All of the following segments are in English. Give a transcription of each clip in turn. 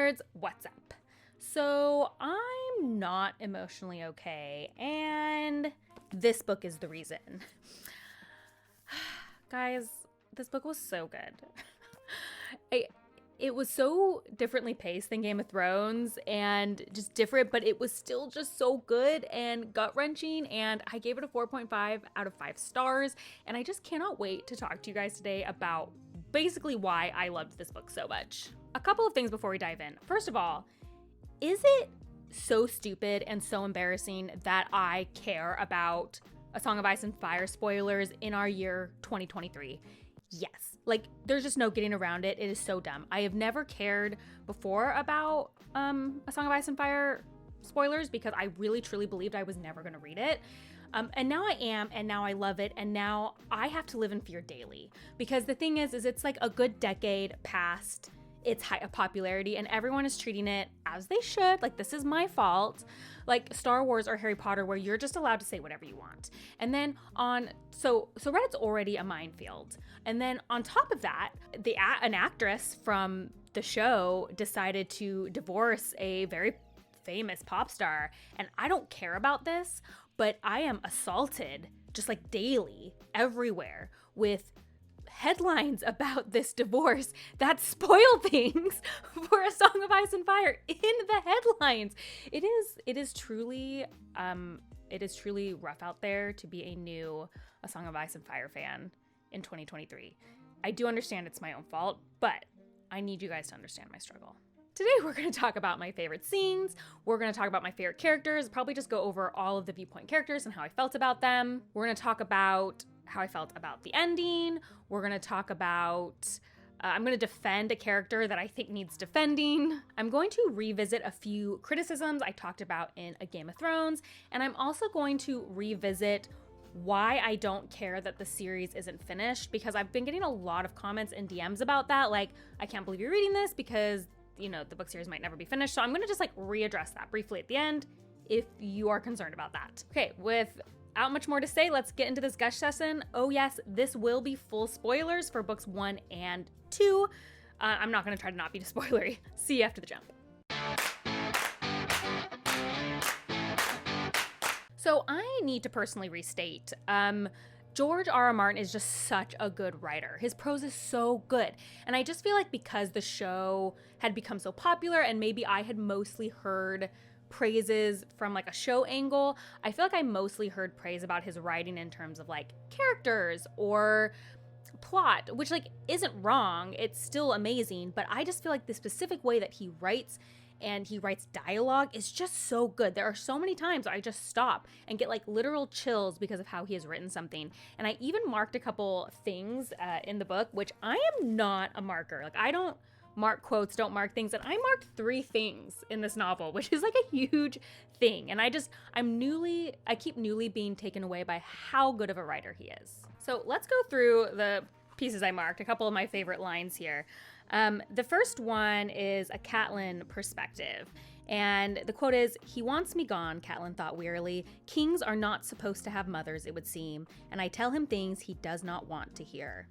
nerds, what's up? So I'm not emotionally okay, and this book is the reason. Guys, this book was so good. It was so differently paced than Game of Thrones and just different, but it was still just so good and gut-wrenching, and I gave it a 4.5 out of 5 stars, and I just cannot wait to talk to you guys today about basically why I loved this book so much. A couple of things before we dive in. First of all, is it so stupid and so embarrassing that I care about A Song of Ice and Fire spoilers in our year 2023? Yes. Like, there's just no getting around it. It is so dumb. I have never cared before about A Song of Ice and Fire spoilers because I really, truly believed I was never going to read it. And now I am, and now I love it, and now I have to live in fear daily. Because the thing is it's like a good decade past its height of popularity, and everyone is treating it as they should. Like, this is my fault. Like Star Wars or Harry Potter, where you're just allowed to say whatever you want. And then so Reddit's already a minefield. And then on top of that, an actress from the show decided to divorce a very famous pop star. And I don't care about this, but I am assaulted just like daily, everywhere, with headlines about this divorce that spoil things for A Song of Ice and Fire in the headlines. It is truly rough out there to be a new A Song of Ice and Fire fan in 2023. I do understand it's my own fault, but I need you guys to understand my struggle. Today we're going to talk about my favorite scenes, we're going to talk about my favorite characters, probably just go over all of the viewpoint characters and how I felt about them. We're going to talk about how I felt about the ending. We're going to talk about, I'm going to defend a character that I think needs defending. I'm going to revisit a few criticisms I talked about in A Game of Thrones, and I'm also going to revisit why I don't care that the series isn't finished, because I've been getting a lot of comments and DMs about that, like, I can't believe you're reading this because, you know, the book series might never be finished. So I'm going to just like readdress that briefly at the end if you are concerned about that. Okay, without much more to say, let's get into this gush session. Oh yes, this will be full spoilers for books 1 and 2. I'm not going to try to not be spoilery. See you after the jump. So I need to personally restate, George R.R. Martin is just such a good writer. His prose is so good. And I just feel like because the show had become so popular and maybe I had mostly heard praises from like a show angle, I feel like I mostly heard praise about his writing in terms of like characters or plot, which like isn't wrong. It's still amazing, but I just feel like the specific way that he writes and he writes dialogue is just so good. There are so many times I just stop and get like literal chills because of how he has written something. And I even marked a couple things in the book, which I am not a marker. Like, I don't mark quotes, don't mark things. And I marked 3 things in this novel, which is like a huge thing. And I keep newly being taken away by how good of a writer he is. So let's go through the pieces I marked, a couple of my favorite lines here. The first one is a Catelyn perspective. And the quote is, "He wants me gone," Catelyn thought wearily. "Kings are not supposed to have mothers, it would seem, and I tell him things he does not want to hear."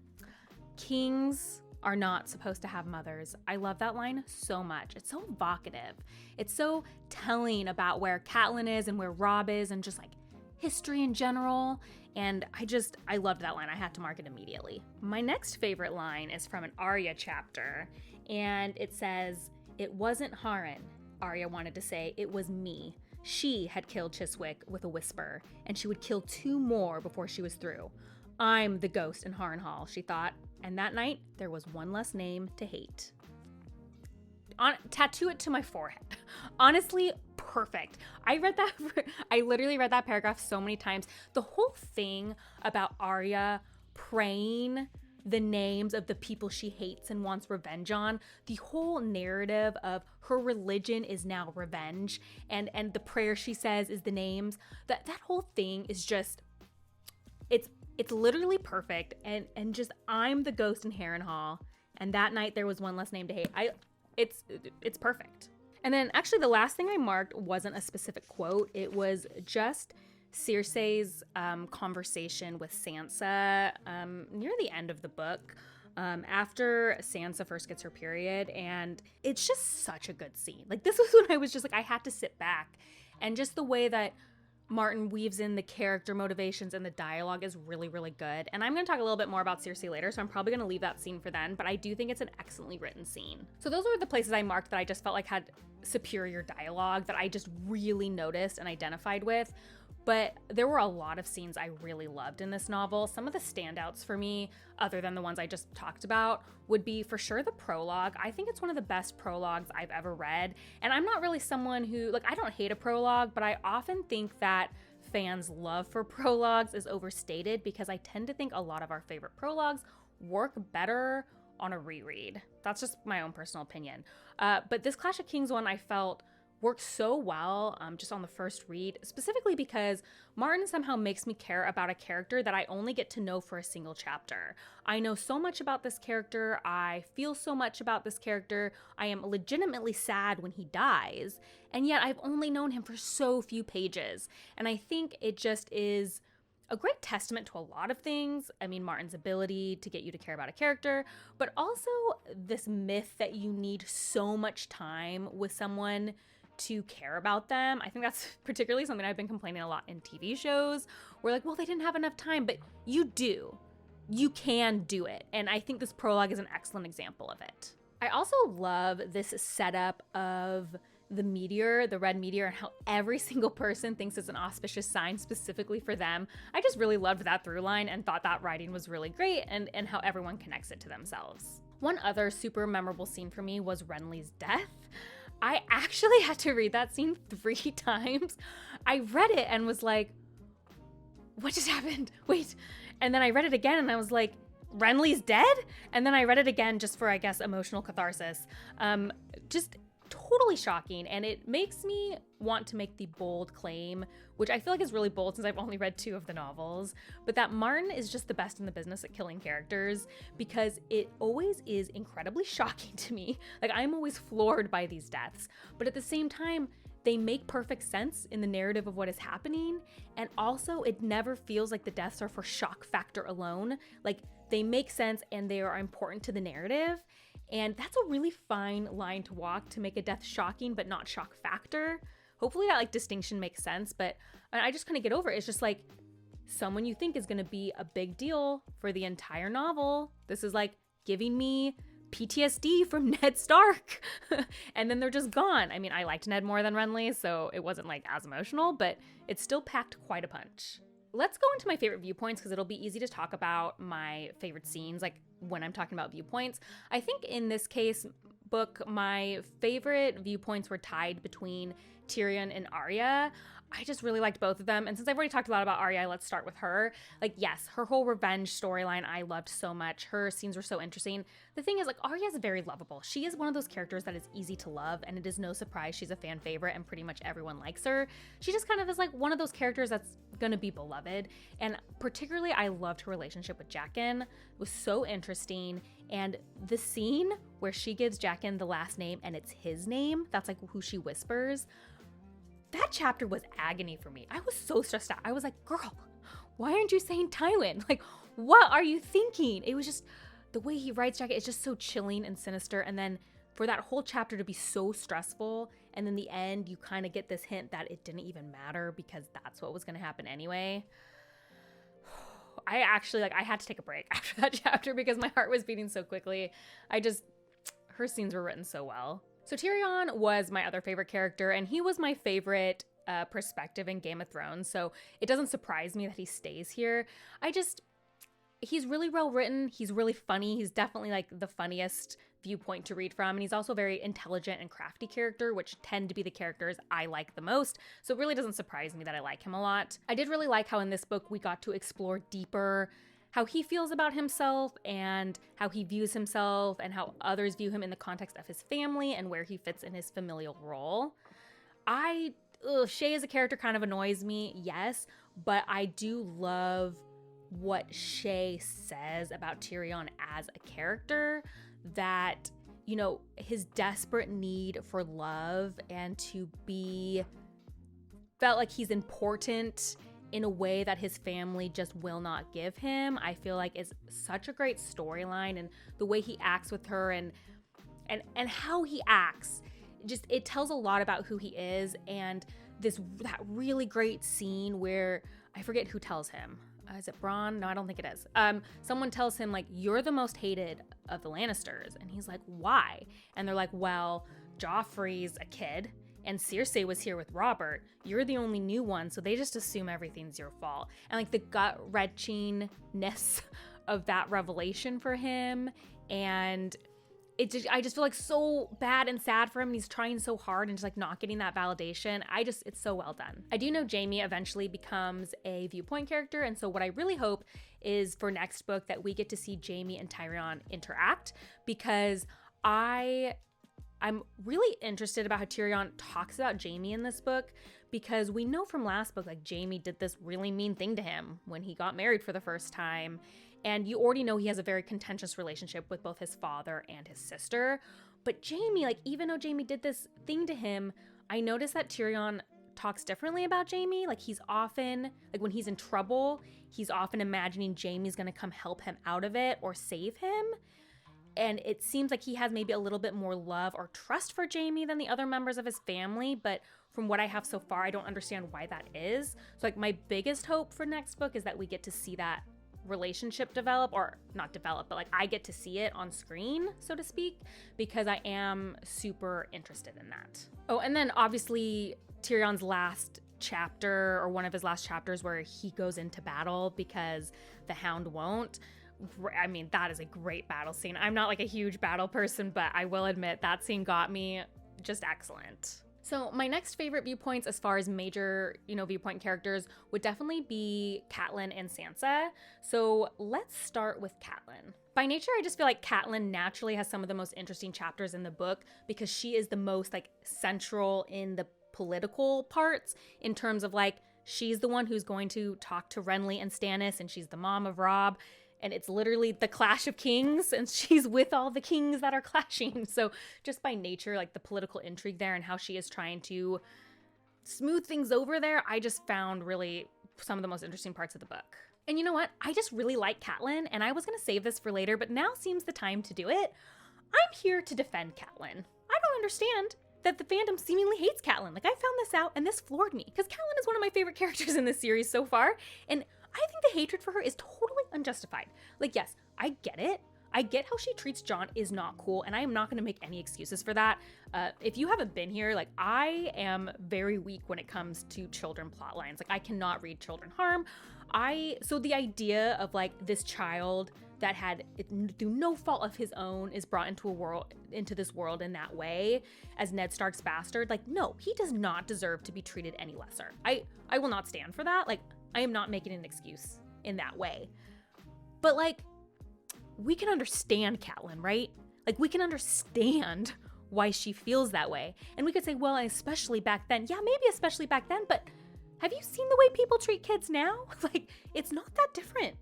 Kings are not supposed to have mothers. I love that line so much. It's so evocative. It's so telling about where Catelyn is and where Robb is and just like history in general. And I loved that line. I had to mark it immediately. My next favorite line is from an Arya chapter, and it says, "It wasn't Harren," Arya wanted to say, "it was me. She had killed Chiswick with a whisper, and she would kill 2 more before she was through. I'm the ghost in Harrenhal," she thought, and that night there was 1 less name to hate. Tattoo it to my forehead. Honestly, perfect. I literally read that paragraph so many times. The whole thing about Arya praying the names of the people she hates and wants revenge on, the whole narrative of her religion is now revenge, and the prayer she says is the names, that whole thing is just, it's literally perfect, and just, I'm the ghost in Harrenhal, and that night there was 1 less name to hate. It's perfect. And then actually the last thing I marked wasn't a specific quote. It was just Cersei's conversation with Sansa near the end of the book. after Sansa first gets her period, and it's just such a good scene. Like, this was when I was just like, I had to sit back, and just the way that Martin weaves in the character motivations and the dialogue is really, really good. And I'm going to talk a little bit more about Cersei later, so I'm probably going to leave that scene for then, but I do think it's an excellently written scene. So those were the places I marked that I just felt like had superior dialogue that I just really noticed and identified with. But there were a lot of scenes I really loved in this novel. Some of the standouts for me, other than the ones I just talked about, would be for sure the prologue. I think it's one of the best prologues I've ever read. And I'm not really someone who, like, I don't hate a prologue, but I often think that fans' love for prologues is overstated because I tend to think a lot of our favorite prologues work better on a reread. That's just my own personal opinion. But this Clash of Kings one I felt works so well just on the first read, specifically because Martin somehow makes me care about a character that I only get to know for a single chapter. I know so much about this character, I feel so much about this character, I am legitimately sad when he dies, and yet I've only known him for so few pages. And I think it just is a great testament to a lot of things. I mean, Martin's ability to get you to care about a character, but also this myth that you need so much time with someone to care about them. I think that's particularly something I've been complaining a lot in TV shows. We're like, well, they didn't have enough time, but you do. You can do it. And I think this prologue is an excellent example of it. I also love this setup of the meteor, the red meteor, and how every single person thinks it's an auspicious sign specifically for them. I just really loved that through line and thought that writing was really great and how everyone connects it to themselves. One other super memorable scene for me was Renly's death. I actually had to read that scene 3 times. I read it and was like, what just happened? Wait. And then I read it again and I was like, Renly's dead? And then I read it again just for, I guess, emotional catharsis. Just totally shocking, and it makes me want to make the bold claim, which I feel like is really bold since I've only read 2 of the novels, but that Martin is just the best in the business at killing characters, because it always is incredibly shocking to me. Like, I'm always floored by these deaths, but at the same time, they make perfect sense in the narrative of what is happening, and also it never feels like the deaths are for shock factor alone. Like, they make sense and they are important to the narrative. And that's a really fine line to walk to make a death shocking but not shock factor. Hopefully that distinction makes sense, but I just couldn't get over it. It's just like someone you think is going to be a big deal for the entire novel. This is like giving me PTSD from Ned Stark. And then they're just gone. I mean, I liked Ned more than Renly, so it wasn't like as emotional, but it still packed quite a punch. Let's go into my favorite viewpoints because it'll be easy to talk about my favorite scenes, like when I'm talking about viewpoints. I think in this book, my favorite viewpoints were tied between Tyrion and Arya. I just really liked both of them. And since I've already talked a lot about Arya, let's start with her. Like, yes, her whole revenge storyline I loved so much. Her scenes were so interesting. The thing is, like, Arya is very lovable. She is one of those characters that is easy to love, and it is no surprise she's a fan favorite and pretty much everyone likes her. She just kind of is like one of those characters that's gonna be beloved. And particularly, I loved her relationship with Jaqen. It was so interesting. And the scene where she gives Jaqen the last name and it's his name, that's like who she whispers. That chapter was agony for me. I was so stressed out. I was like, girl, why aren't you saying Tywin? Like, what are you thinking? It was just, the way he writes Jaqen, it's just so chilling and sinister. And then for that whole chapter to be so stressful, and in the end, you kind of get this hint that it didn't even matter because that's what was going to happen anyway. I actually, I had to take a break after that chapter because my heart was beating so quickly. Her scenes were written so well. So Tyrion was my other favorite character, and he was my favorite perspective in Game of Thrones, so it doesn't surprise me that he stays here. He's really well written, he's really funny, he's definitely like the funniest viewpoint to read from, and he's also a very intelligent and crafty character, which tend to be the characters I like the most, so it really doesn't surprise me that I like him a lot. I did really like how in this book we got to explore deeper how he feels about himself and how he views himself and how others view him in the context of his family and where he fits in his familial role. Shay as a character kind of annoys me, yes, but I do love what Shay says about Tyrion as a character, that, you know, his desperate need for love and to be felt like he's important in a way that his family just will not give him, I feel like is such a great storyline. And the way he acts with her and how he acts, just it tells a lot about who he is. And that really great scene where I forget who tells him. Is it Bronn? No, I don't think it is. Someone tells him, like, you're the most hated of the Lannisters. And he's like, why? And they're like, well, Joffrey's a kid and Cersei was here with Robert. You're the only new one, so they just assume everything's your fault. And like the gut-wrenchingness of that revelation for him, and I just feel like so bad and sad for him, and he's trying so hard and just like not getting that validation. It's so well done. I do know Jaime eventually becomes a viewpoint character, and so what I really hope is for next book that we get to see Jaime and Tyrion interact, because I'm really interested about how Tyrion talks about Jaime in this book, because we know from last book, like, Jaime did this really mean thing to him when he got married for the first time. And you already know he has a very contentious relationship with both his father and his sister. But Jaime, like, even though Jaime did this thing to him, I noticed that Tyrion talks differently about Jaime. Like, he's often, like, when he's in trouble, he's often imagining Jaime's gonna come help him out of it or save him. And it seems like he has maybe a little bit more love or trust for Jaime than the other members of his family. But from what I have so far, I don't understand why that is. So like my biggest hope for next book is that we get to see that relationship develop, or not develop, but like I get to see it on screen, so to speak, because I am super interested in that. Oh, and then obviously Tyrion's last chapter, or one of his last chapters, where he goes into battle because the Hound won't. I mean, that is a great battle scene. I'm not like a huge battle person, but I will admit that scene got me just excellent. So my next favorite viewpoints as far as major, viewpoint characters would definitely be Catelyn and Sansa. So let's start with Catelyn. By nature, I just feel like Catelyn naturally has some of the most interesting chapters in the book, because she is the most like central in the political parts, in terms of like, she's the one who's going to talk to Renly and Stannis, and she's the mom of Robb. And it's literally the clash of kings, and she's with all the kings that are clashing. So just by nature, like the political intrigue there and how she is trying to smooth things over there, I just found really some of the most interesting parts of the book. And you know what? I just really like Catelyn, and I was going to save this for later, but now seems the time to do it. I'm here to defend Catelyn. I don't understand that the fandom seemingly hates Catelyn. Like, I found this out, and this floored me, because Catelyn is one of my favorite characters in this series so far, and I think the hatred for her is totally unjustified. Like, yes, I get it. I get how she treats Jon is not cool, and I am not going to make any excuses for that. If you haven't been here, like, I am very weak when it comes to children plot lines. Like, I cannot read children harm. So the idea of, like, this child that had, through no fault of his own, is brought into this world in that way as Ned Stark's bastard, like, no, he does not deserve to be treated any lesser. I will not stand for that. Like, I am not making an excuse in that way. But like, we can understand Catelyn, right? Like, we can understand why she feels that way. And we could say, well, especially back then. Yeah, maybe especially back then, but have you seen the way people treat kids now? Like, it's not that different.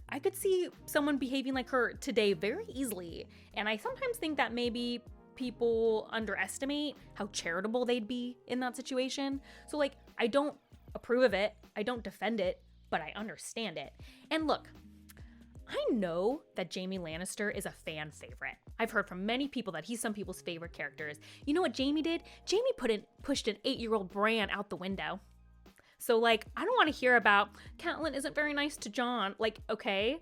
I could see someone behaving like her today very easily. And I sometimes think that maybe people underestimate how charitable they'd be in that situation. So like, I don't approve of it. I don't defend it, but I understand it. And look, I know that Jaime Lannister is a fan favorite. I've heard from many people that he's some people's favorite characters. You know what Jaime did? Jaime pushed an 8-year-old Bran out the window. So like, I don't want to hear about Catelyn isn't very nice to Jon. Like, okay,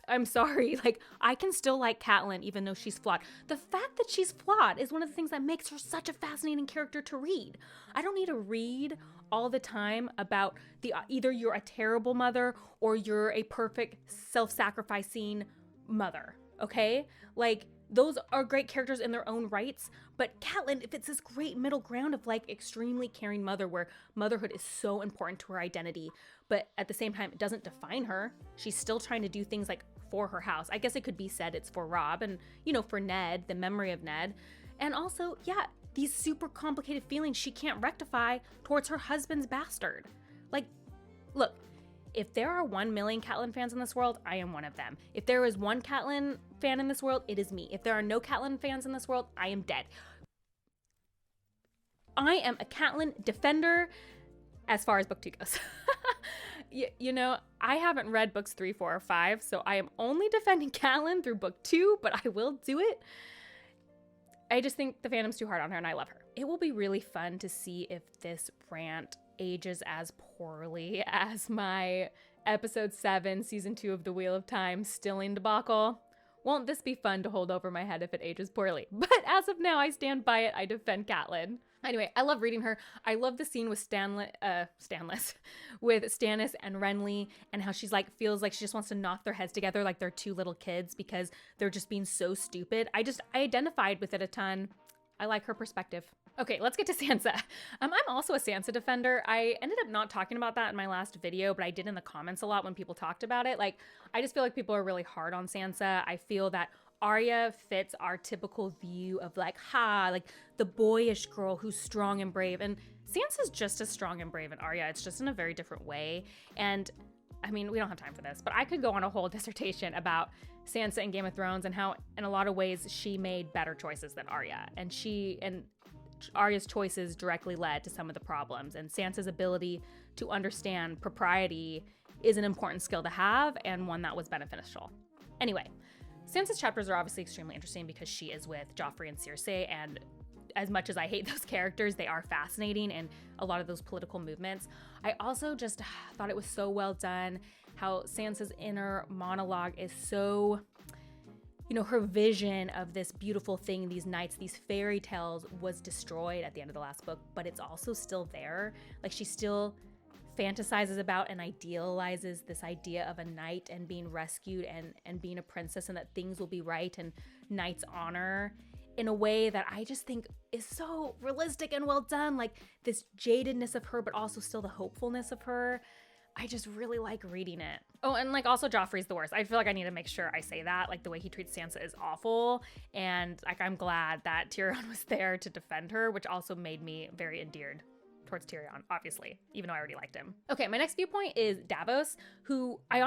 I'm sorry. Like, I can still like Catelyn even though she's flawed. The fact that she's flawed is one of the things that makes her such a fascinating character to read. I don't need to read all the time about either you're a terrible mother or you're a perfect self-sacrificing mother, okay? Like, those are great characters in their own rights, but Catelyn fits this great middle ground of like extremely caring mother, where motherhood is so important to her identity, but at the same time, it doesn't define her. She's still trying to do things like for her house. I guess it could be said it's for Robb and, for Ned, the memory of Ned. And also, yeah, these super complicated feelings she can't rectify towards her husband's bastard. Like, look, if there are 1 million Catelyn fans in this world, I am one of them. If there is one Catelyn fan in this world, it is me. If there are no Catelyn fans in this world, I am dead. I am a Catelyn defender as far as book 2 goes. You know, I haven't read books 3, 4, or 5, so I am only defending Catelyn through book 2, but I will do it. I just think the fandom's too hard on her, and I love her. It will be really fun to see if this rant ages as poorly as my episode 7, season 2 of The Wheel of Time stilling debacle. Won't this be fun to hold over my head if it ages poorly? But as of now, I stand by it. I defend Catelyn. Anyway, I love reading her. I love the scene with with Stannis and Renly, and how she's like, feels like she just wants to knock their heads together like they're 2 little kids because they're just being so stupid. I identified with it a ton. I like her perspective. Okay, let's get to Sansa. I'm also a Sansa defender. I ended up not talking about that in my last video, but I did in the comments a lot when people talked about it. Like, I just feel like people are really hard on Sansa. I feel that Arya fits our typical view of like the boyish girl who's strong and brave. And Sansa's just as strong and brave as Arya. It's just in a very different way. And I mean, we don't have time for this, but I could go on a whole dissertation about Sansa in Game of Thrones and how in a lot of ways she made better choices than Arya. And Arya's choices directly led to some of the problems. And Sansa's ability to understand propriety is an important skill to have, and one that was beneficial. Anyway, Sansa's chapters are obviously extremely interesting because she is with Joffrey and Cersei, and as much as I hate those characters, they are fascinating and a lot of those political movements. I also just thought it was so well done how Sansa's inner monologue is so, you know, her vision of this beautiful thing, these knights, these fairy tales was destroyed at the end of the last book, but it's also still there. Like, she still fantasizes about and idealizes this idea of a knight and being rescued and being a princess, and that things will be right and knights honor in a way that I just think is so realistic and well done. Like, this jadedness of her, but also still the hopefulness of her. I just really like reading it. Oh, and like also Joffrey's the worst. I feel like I need to make sure I say that. Like, the way he treats Sansa is awful. And like, I'm glad that Tyrion was there to defend her, which also made me very endeared towards Tyrion, obviously, even though I already liked him. Okay, my next viewpoint is Davos, who I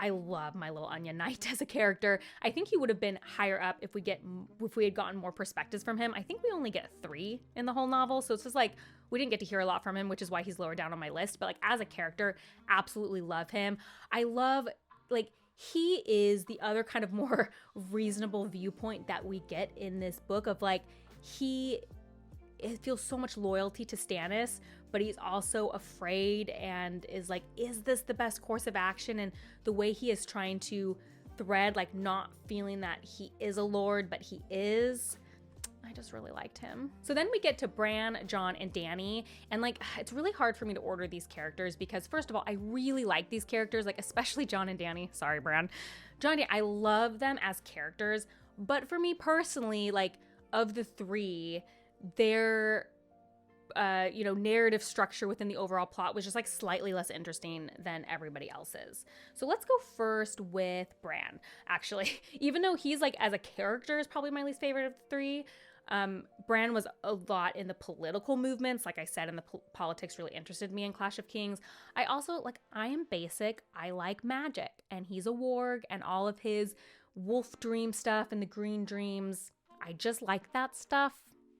love my little onion knight as a character. I think he would have been higher up if we had gotten more perspectives from him. I think we only get 3 in the whole novel, so it's just like, we didn't get to hear a lot from him, which is why he's lower down on my list. But like, as a character, absolutely love him. I love, like, he is the other kind of more reasonable viewpoint that we get in this book of like, it feels so much loyalty to Stannis, but he's also afraid and is like, is this the best course of action? And the way he is trying to thread, like, not feeling that he is a lord, but he is. I just really liked him. So then we get to Bran, Jon, and Dany. And like, it's really hard for me to order these characters because first of all, I really like these characters, like especially Jon and Dany. Sorry, Bran. Jon and Dany, I love them as characters. But for me personally, like, of the 3, their narrative structure within the overall plot was just like slightly less interesting than everybody else's. So let's go first with Bran. Actually, even though he's like, as a character, is probably my least favorite of the 3, Bran was a lot in the political movements, like I said, and the politics really interested me in Clash of Kings. I also, like, I am basic, I like magic, and he's a warg, and all of his wolf dream stuff and the green dreams, I just like that stuff.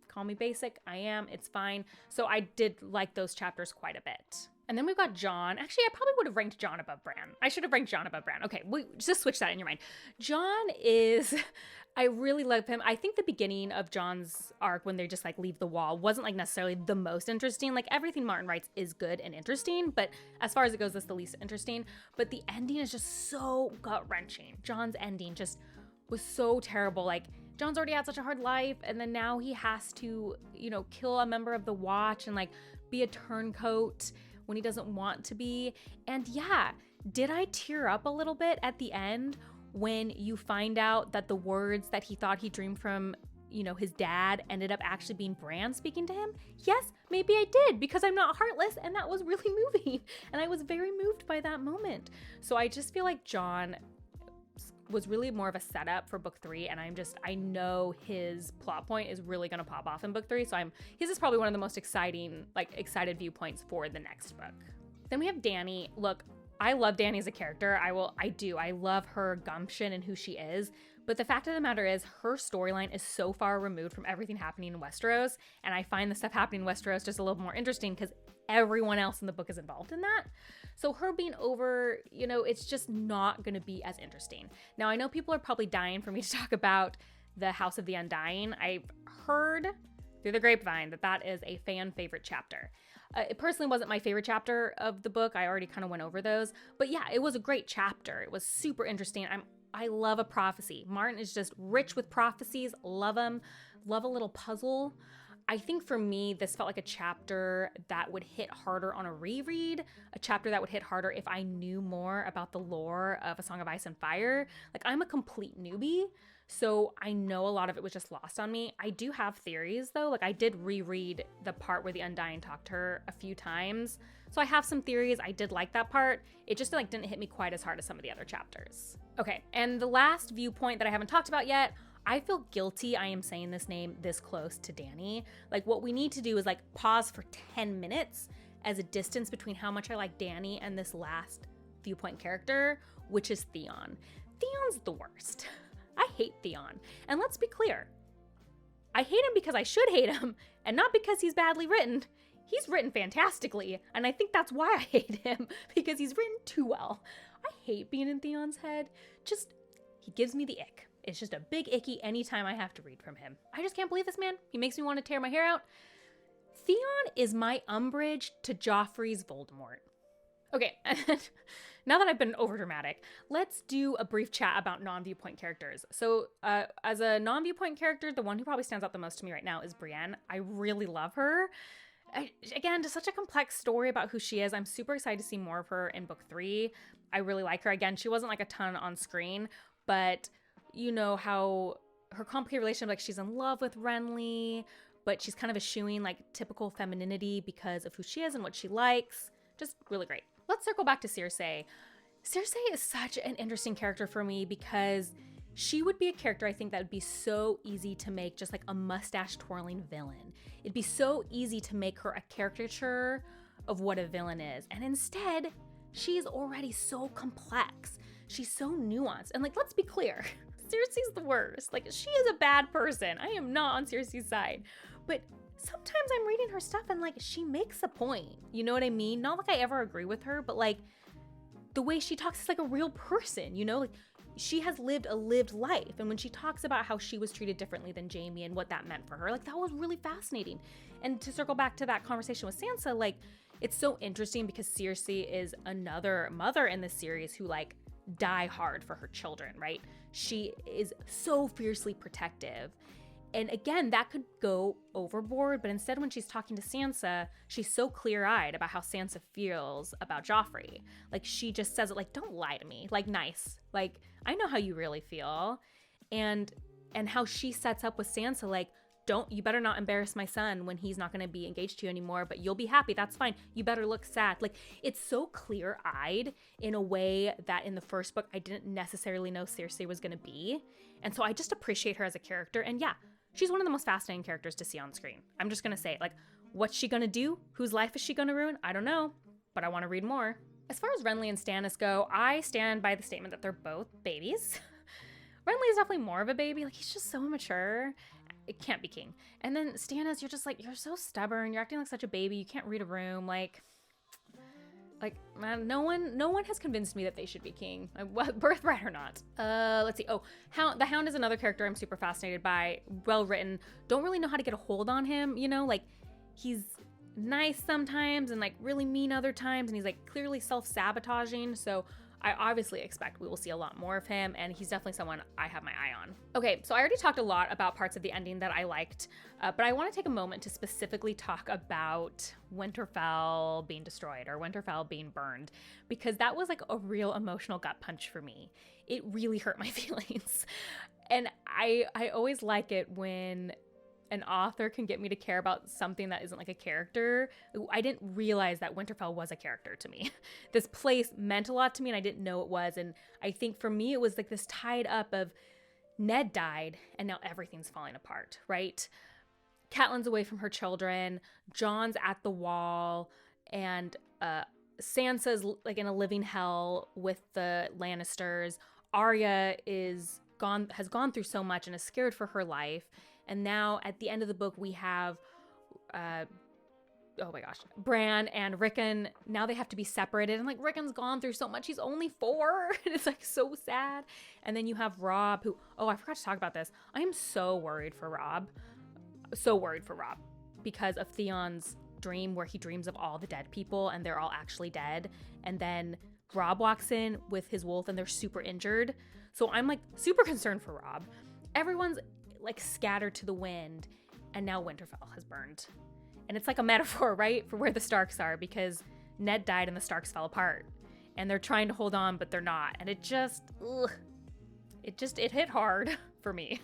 Call me basic, I am, it's fine. So I did like those chapters quite a bit. And then we've got Jon. Actually, I probably would have ranked Jon above Bran. I should have ranked Jon above Bran. Okay, just switch that in your mind. Jon is, I really love him. I think the beginning of Jon's arc, when they just like leave the wall, wasn't like necessarily the most interesting. Like, everything Martin writes is good and interesting, but as far as it goes, that's the least interesting. But the ending is just so gut-wrenching. Jon's ending just was so terrible. Like, Jon's already had such a hard life, and then now he has to, kill a member of the Watch and like be a turncoat when he doesn't want to be. And yeah, did I tear up a little bit at the end when you find out that the words that he thought he dreamed from, his dad ended up actually being Bran speaking to him? Yes, maybe I did, because I'm not heartless, and that was really moving. And I was very moved by that moment. So I just feel like Jon was really more of a setup for book 3, and I know his plot point is really going to pop off in book 3, so his is probably one of the most excited viewpoints for the next book. Then we have Dany. Look, I love Dany as a character. I love her gumption and who she is, But the fact of the matter is, her storyline is so far removed from everything happening in Westeros, and I find the stuff happening in Westeros just a little more interesting because everyone else in the book is involved in that. So her being over, it's just not going to be as interesting. Now, I know people are probably dying for me to talk about the House of the Undying. I've heard through the grapevine that is a fan favorite chapter. It personally wasn't my favorite chapter of the book. I already kind of went over those. But yeah, it was a great chapter. It was super interesting. I love a prophecy. Martin is just rich with prophecies. Love him. Love a little puzzle. I think for me, this felt like a chapter that would hit harder on a reread, a chapter that would hit harder if I knew more about the lore of A Song of Ice and Fire. Like, I'm a complete newbie, so I know a lot of it was just lost on me. I do have theories, though. Like, I did reread the part where the Undying talked to her a few times, so I have some theories. I did like that part. It just didn't hit me quite as hard as some of the other chapters. Okay, and the last viewpoint that I haven't talked about yet, I feel guilty I am saying this name this close to Dany. Like, what we need to do is pause for 10 minutes as a distance between how much I like Dany and this last viewpoint character, which is Theon. Theon's the worst. I hate Theon. And let's be clear, I hate him because I should hate him and not because he's badly written. He's written fantastically, and I think that's why I hate him, because he's written too well. I hate being in Theon's head. He gives me the ick. It's just a big icky anytime I have to read from him. I just can't believe this man. He makes me want to tear my hair out. Theon is my Umbridge to Joffrey's Voldemort. Okay, now that I've been overdramatic, let's do a brief chat about non-viewpoint characters. So as a non-viewpoint character, the one who probably stands out the most to me right now is Brienne. I really love her. Again, just such a complex story about who she is. I'm super excited to see more of her in book 3. I really like her. Again, she wasn't a ton on screen, but you know how her complicated relationship, she's in love with Renly, but she's kind of eschewing typical femininity because of who she is and what she likes. Just really great. Let's circle back to Cersei. Cersei is such an interesting character for me because she would be a character I think that would be so easy to make just a mustache twirling villain. It'd be so easy to make her a caricature of what a villain is. And instead, she's already so complex. She's so nuanced. And let's be clear, Cersei's the worst. She is a bad person. I am not on Cersei's side. But sometimes I'm reading her stuff and she makes a point. You know what I mean? Not I ever agree with her, but the way she talks is a real person, she has lived a lived life. And when she talks about how she was treated differently than Jaime and what that meant for her, that was really fascinating. And to circle back to that conversation with Sansa, it's so interesting because Cersei is another mother in this series who die hard for her children, right? She is so fiercely protective. And again, that could go overboard, but instead when she's talking to Sansa, she's so clear-eyed about how Sansa feels about Joffrey. She just says it don't lie to me, nice. I know how you really feel. And how she sets up with Sansa, you better not embarrass my son when he's not going to be engaged to you anymore, but you'll be happy, that's fine. You better look sad. It's so clear-eyed in a way that in the first book, I didn't necessarily know Cersei was going to be. And so I just appreciate her as a character. And yeah, she's one of the most fascinating characters to see on screen. I'm just going to say, what's she going to do? Whose life is she going to ruin? I don't know, but I want to read more. As far as Renly and Stannis go, I stand by the statement that they're both babies. Renly is definitely more of a baby. He's just so immature. It can't be king. And then Stannis, you're just you're so stubborn. You're acting like such a baby. You can't read a room. Man, no one has convinced me that they should be king, birthright or not. Let's see. Oh, the Hound is another character I'm super fascinated by. Well written. Don't really know how to get a hold on him. He's nice sometimes and really mean other times, and he's clearly self-sabotaging. So I obviously expect we will see a lot more of him, and he's definitely someone I have my eye on. Okay, so I already talked a lot about parts of the ending that I liked, but I want to take a moment to specifically talk about Winterfell being destroyed or Winterfell being burned, because that was a real emotional gut punch for me. It really hurt my feelings. And I always like it when an author can get me to care about something that isn't a character. I didn't realize that Winterfell was a character to me. This place meant a lot to me and I didn't know it was. And I think for me, it was this tied up of Ned died and now everything's falling apart, right? Catelyn's away from her children, Jon's at the wall, and Sansa's in a living hell with the Lannisters. Arya is has gone through so much and is scared for her life. And now at the end of the book, we have, oh my gosh, Bran and Rickon. Now they have to be separated. And like Rickon's gone through so much. He's only 4. And it's like so sad. And then you have Robb who, oh, I forgot to talk about this. I am so worried for Robb. So worried for Robb because of Theon's dream where he dreams of all the dead people and they're all actually dead. And then Robb walks in with his wolf and they're super injured. So I'm like super concerned for Robb. Everyone's like scattered to the wind and now Winterfell has burned. And it's like a metaphor, right? For where the Starks are because Ned died and the Starks fell apart. And they're trying to hold on, but they're not. And it hit hard for me.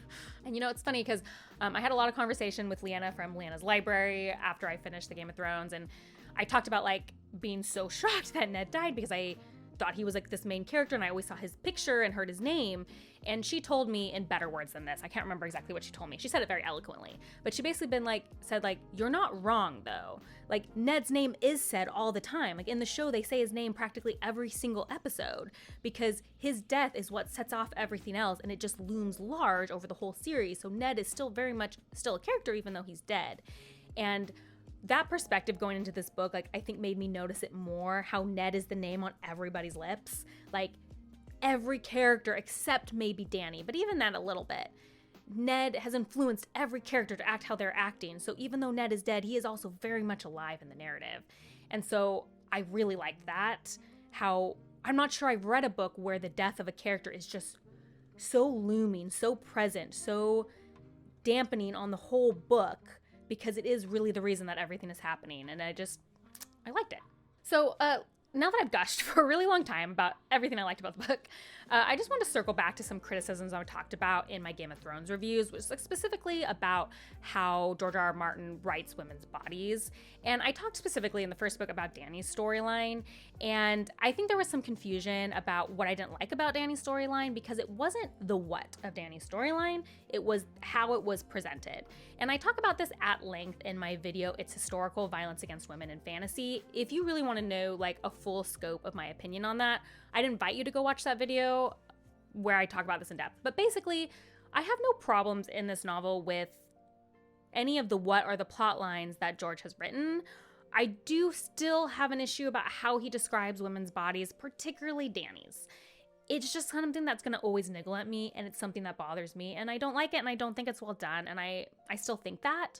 And you know, it's funny because I had a lot of conversation with Leanna from Leanna's library after I finished the Game of Thrones. And I talked about like being so shocked that Ned died because I thought he was like this main character and I always saw his picture and heard his name. And she told me in better words than this. I can't remember exactly what she told me. She said it very eloquently, but she basically said you're not wrong though. Like Ned's name is said all the time. Like in the show, they say his name practically every single episode because his death is what sets off everything else. And it just looms large over the whole series. So Ned is still very much still a character, even though he's dead. And that perspective going into this book, like I think made me notice it more, how Ned is the name on everybody's lips. Like every character except maybe Dany, but even that a little bit. Ned has influenced every character to act how they're acting. So even though Ned is dead, he is also very much alive in the narrative. And so I really liked that. How I'm not sure I've read a book where the death of a character is just so looming, so present, so dampening on the whole book, because it is really the reason that everything is happening. And I liked it. So now that I've gushed for a really long time about everything I liked about the book, I just want to circle back to some criticisms I talked about in my Game of Thrones reviews, which is like specifically about how George R. R. Martin writes women's bodies. And I talked specifically in the first book about Dany's storyline, and I think there was some confusion about what I didn't like about Dany's storyline because it wasn't the what of Dany's storyline, it was how it was presented. And I talk about this at length in my video, It's Historical Violence Against Women in Fantasy. If you really want to know like a full scope of my opinion on that, I'd invite you to go watch that video where I talk about this in depth. But basically, I have no problems in this novel with any of the what or the plot lines that George has written. I do still have an issue about how he describes women's bodies, particularly Dany's. It's just something that's going to always niggle at me, and it's something that bothers me, and I don't like it, and I don't think it's well done, and I still think that.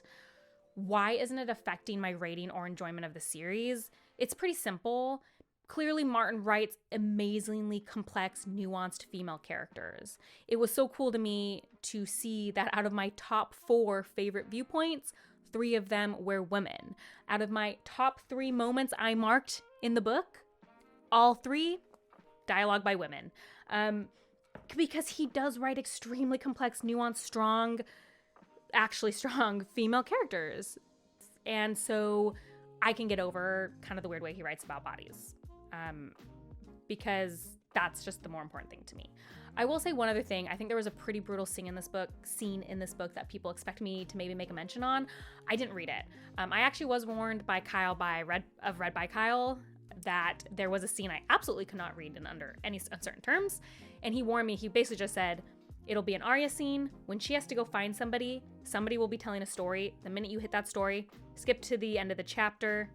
Why isn't it affecting my rating or enjoyment of the series? It's pretty simple. Clearly, Martin writes amazingly complex, nuanced female characters. It was so cool to me to see that out of my top 4 favorite viewpoints, 3 of them were women. Out of my top 3 moments I marked in the book, all 3 dialogue by women. Because he does write extremely complex, nuanced, strong female characters. And so I can get over kind of the weird way he writes about bodies. Because that's just the more important thing to me. I will say one other thing. I think there was a pretty brutal scene in this book that people expect me to maybe make a mention on. I didn't read it. I actually was warned by Kyle Read by Kyle that there was a scene I absolutely could not read in under any uncertain terms. And he warned me. He basically just said, it'll be an Arya scene. When she has to go find somebody will be telling a story. The minute you hit that story, skip to the end of the chapter.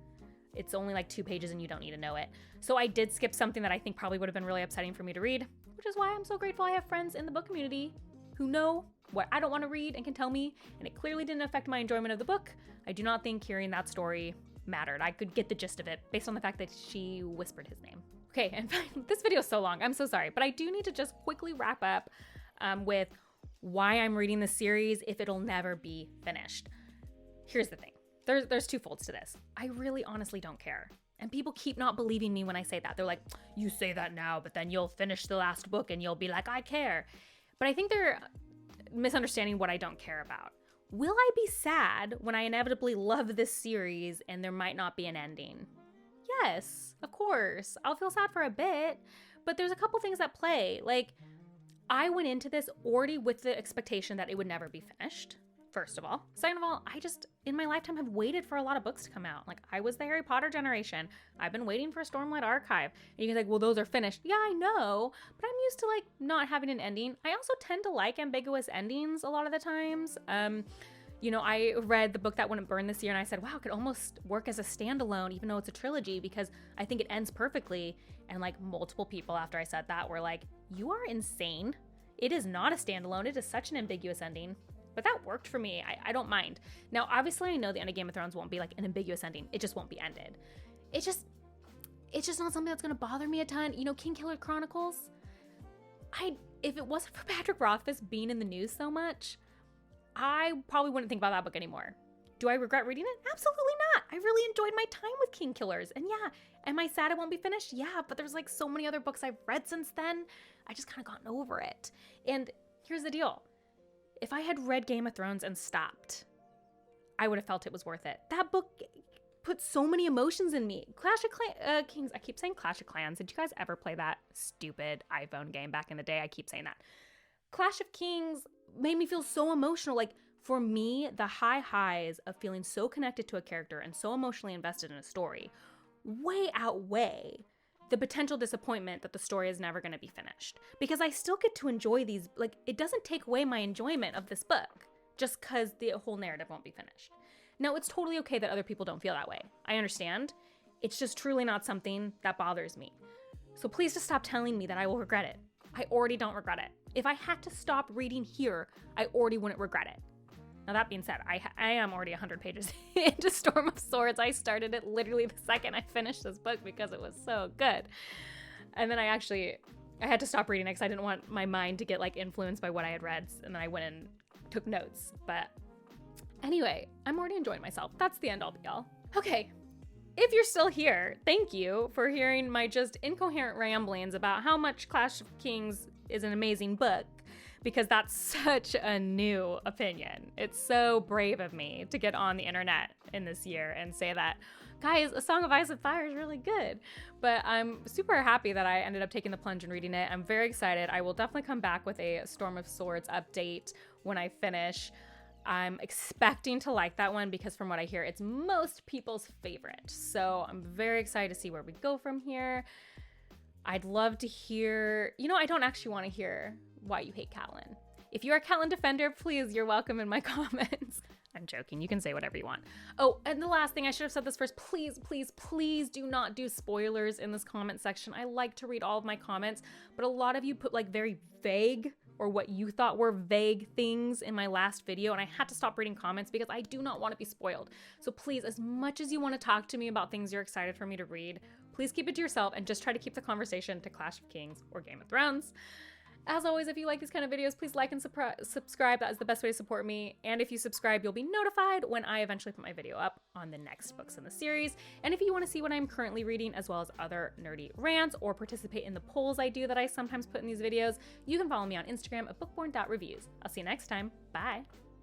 It's only like 2 pages and you don't need to know it. So I did skip something that I think probably would have been really upsetting for me to read, which is why I'm so grateful I have friends in the book community who know what I don't want to read and can tell me, and it clearly didn't affect my enjoyment of the book. I do not think hearing that story mattered. I could get the gist of it based on the fact that she whispered his name. Okay, and this video is so long. I'm so sorry, but I do need to just quickly wrap up with why I'm reading this series if it'll never be finished. Here's the thing. There's 2 folds to this. I really honestly don't care. And people keep not believing me when I say that. They're like, you say that now, but then you'll finish the last book and you'll be like, I care. But I think they're misunderstanding what I don't care about. Will I be sad when I inevitably love this series and there might not be an ending? Yes, of course. I'll feel sad for a bit, but there's a couple things at play. Like, I went into this already with the expectation that it would never be finished. first of all. Second of all, I just, in my lifetime, have waited for a lot of books to come out. Like, I was the Harry Potter generation. I've been waiting for Stormlight Archive. And you can like, well, those are finished. Yeah, I know, but I'm used to like not having an ending. I also tend to like ambiguous endings a lot of the times. You know, I read The Book That Wouldn't Burn this year and I said, wow, it could almost work as a standalone, even though it's a trilogy, because I think it ends perfectly. And like multiple people after I said that were like, you are insane. It is not a standalone. It is such an ambiguous ending. But that worked for me. I don't mind. Now, obviously, I know the end of Game of Thrones won't be like an ambiguous ending. It just won't be ended. It's just not something that's going to bother me a ton. You know, Kingkiller Chronicles, if it wasn't for Patrick Rothfuss being in the news so much, I probably wouldn't think about that book anymore. Do I regret reading it? Absolutely not. I really enjoyed my time with Kingkillers. And yeah, am I sad it won't be finished? Yeah, but there's like so many other books I've read since then. I just kind of gotten over it. And here's the deal. If I had read Game of Thrones and stopped, I would have felt it was worth it. That book put so many emotions in me. Clash of Kings. I keep saying Clash of Clans. Did you guys ever play that stupid iPhone game back in the day? I keep saying that. Clash of Kings made me feel so emotional. Like, for me, the highs of feeling so connected to a character and so emotionally invested in a story way outweigh the potential disappointment that the story is never going to be finished. Because I still get to enjoy these, like, it doesn't take away my enjoyment of this book just because the whole narrative won't be finished. Now, it's totally okay that other people don't feel that way. I understand. It's just truly not something that bothers me. So please just stop telling me that I will regret it. I already don't regret it. If I had to stop reading here, I already wouldn't regret it. Now, that being said, I am already 100 pages into Storm of Swords. I started it literally the second I finished this book because it was so good. And then I had to stop reading it because I didn't want my mind to get like influenced by what I had read. And then I went and took notes. But anyway, I'm already enjoying myself. That's the end all be all. Okay. If you're still here, thank you for hearing my just incoherent ramblings about how much Clash of Kings is an amazing book, because that's such a new opinion. It's so brave of me to get on the internet in this year and say that, guys, A Song of Ice and Fire is really good. But I'm super happy that I ended up taking the plunge and reading it. I'm very excited. I will definitely come back with a Storm of Swords update when I finish. I'm expecting to like that one because from what I hear, it's most people's favorite. So I'm very excited to see where we go from here. I'd love to hear, you know, I don't actually want to hear why you hate Catelyn. If you're a Catelyn defender, please, you're welcome in my comments. I'm joking. You can say whatever you want. Oh, and the last thing, I should have said this first. Please, please, please do not do spoilers in this comment section. I like to read all of my comments, but a lot of you put like very vague or what you thought were vague things in my last video, and I had to stop reading comments because I do not want to be spoiled. So please, as much as you want to talk to me about things you're excited for me to read, please keep it to yourself and just try to keep the conversation to Clash of Kings or Game of Thrones. As always, if you like these kind of videos, please like and subscribe. That is the best way to support me. And if you subscribe, you'll be notified when I eventually put my video up on the next books in the series. And if you want to see what I'm currently reading, as well as other nerdy rants, or participate in the polls I do that I sometimes put in these videos, you can follow me on Instagram at bookborn.reviews. I'll see you next time. Bye.